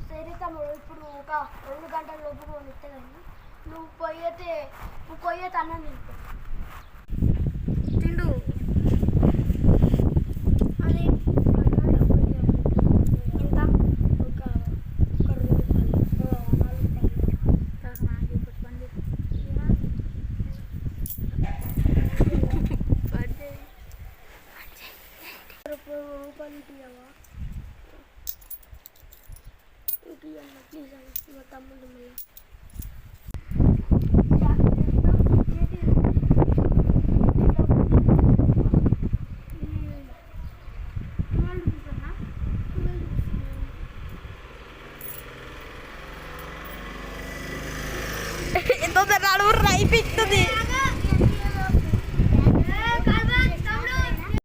సరే తమ్ముడు, ఇప్పుడు ఒక 2 గంటల లోపు కొనిస్తే కానీ నువ్వు పోయేతే అన్నం తిండు అది ఎంత ఒక 2 రూపాయలు తీయవా? ప్లీజ్ అన్న, మా తమ్ముడు